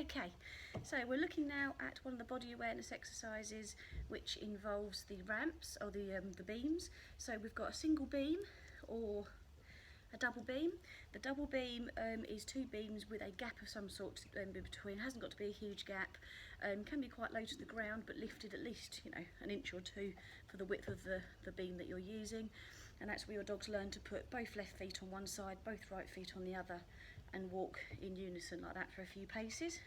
Okay, so we're looking now at one of the body awareness exercises which involves the ramps or the beams. So we've got a single beam or a double beam. The double beam is two beams with a gap of some sort in between. It hasn't got to be a huge gap. Can be quite low to the ground, but lifted at least, you know, an inch or two for the width of the beam that you're using. And that's where your dogs learn to put both left feet on one side, both right feet on the other, and walk in unison like that for a few paces.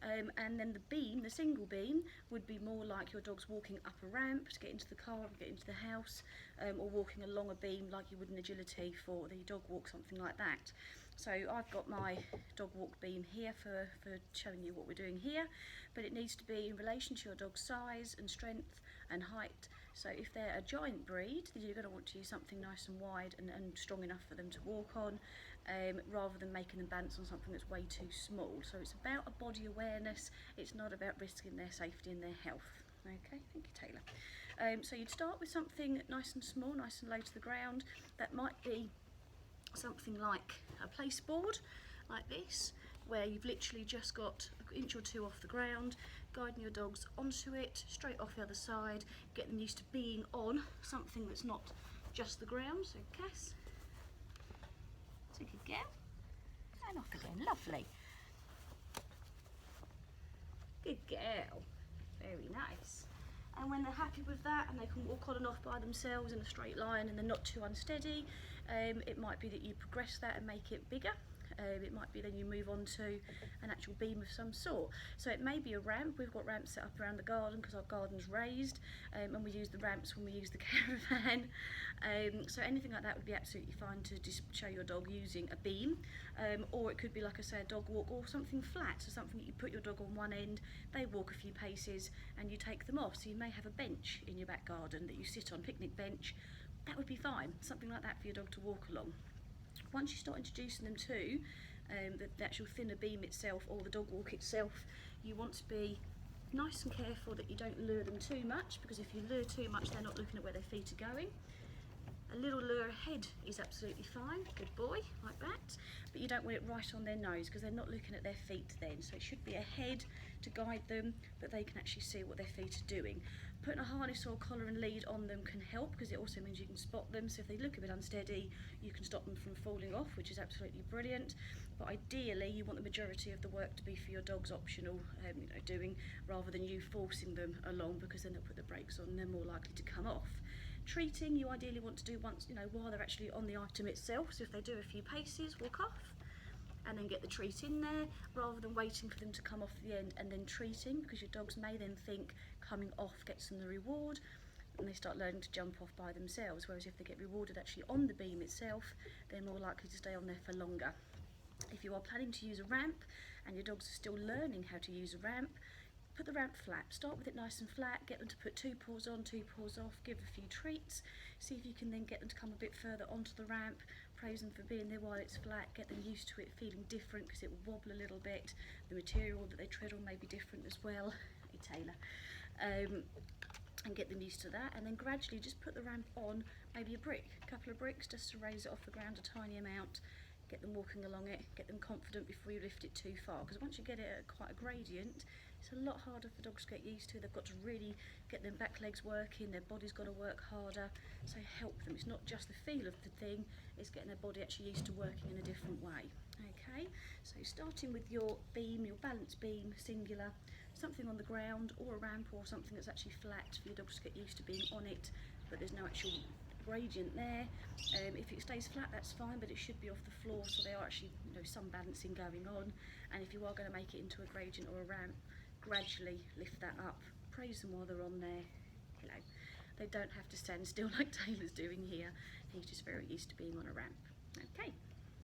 And then the beam, the single beam, would be more like your dog's walking up a ramp to get into the car, get into the house, or walking along a beam like you would in agility for the dog walk, something like that. So I've got my dog walk beam here for showing you what we're doing here, but it needs to be in relation to your dog's size and strength and height. So if they're a giant breed, then you're going to want to use something nice and wide and strong enough for them to walk on, rather than making them balance on something that's way too small. So it's about a body awareness, it's not about risking their safety and their health. Okay, thank you, Taylor. So you'd start with something nice and small, nice and low to the ground. That might be something like a place board, like this, where you've literally just got an inch or two off the ground, guiding your dogs onto it, straight off the other side, get them used to being on something that's not just the ground. So Cass, so good girl, and off again, lovely. Good girl, very nice. And when they're happy with that and they can walk on and off by themselves in a straight line and they're not too unsteady, it might be that you progress that and make it bigger. It might be then you move on to an actual beam of some sort. So it may be a ramp. We've got ramps set up around the garden because our garden's raised, and we use the ramps when we use the caravan. So anything like that would be absolutely fine to just show your dog using a beam, or it could be, like I say, a dog walk or something flat, so something that you put your dog on one end, they walk a few paces and you take them off. So you may have a bench in your back garden that you sit on, picnic bench. That would be fine, something like that for your dog to walk along. Once you start introducing them to the actual thinner beam itself or the dog walk itself, you want to be nice and careful that you don't lure them too much, because if you lure too much they're not looking at where their feet are going. A little lure ahead is absolutely fine, good boy, like that, but you don't want it right on their nose because they're not looking at their feet then. So it should be ahead to guide them, but they can actually see what their feet are doing. Putting a harness or collar and lead on them can help because it also means you can spot them. So if they look a bit unsteady, you can stop them from falling off, which is absolutely brilliant. But ideally, you want the majority of the work to be for your dog's optional doing, rather than you forcing them along, because then they'll put the brakes on and they're more likely to come off. Treating, you ideally want to do once, while they're actually on the item itself. So if they do a few paces, walk off, and then get the treat in there, rather than waiting for them to come off the end and then treating, because your dogs may then think coming off gets them the reward, and they start learning to jump off by themselves. Whereas if they get rewarded actually on the beam itself, they're more likely to stay on there for longer. If you are planning to use a ramp and your dogs are still learning how to use a ramp, put the ramp flat. Start with it nice and flat, get them to put 2 paws on, 2 paws off, give a few treats, see if you can then get them to come a bit further onto the ramp, praise them for being there while it's flat, get them used to it feeling different because it will wobble a little bit, the material that they tread on may be different as well. Hey Taylor. And get them used to that, and then gradually just put the ramp on, maybe a couple of bricks just to raise it off the ground a tiny amount, get them walking along it, get them confident before you lift it too far, because once you get it at quite a gradient, it's a lot harder for dogs to get used to. They've got to really get their back legs working, their body's got to work harder, so help them. It's not just the feel of the thing, it's getting their body actually used to working in a different way. Okay, so starting with your beam, your balance beam, singular, something on the ground or a ramp or something that's actually flat for your dogs to get used to being on it, but there's no actual gradient there. If it stays flat, that's fine, but it should be off the floor, so there are actually some balancing going on. And if you are going to make it into a gradient or a ramp, gradually lift that up, praise them while they're on there. They don't have to stand still like Taylor's doing here. He's just very used to being on a ramp. Okay.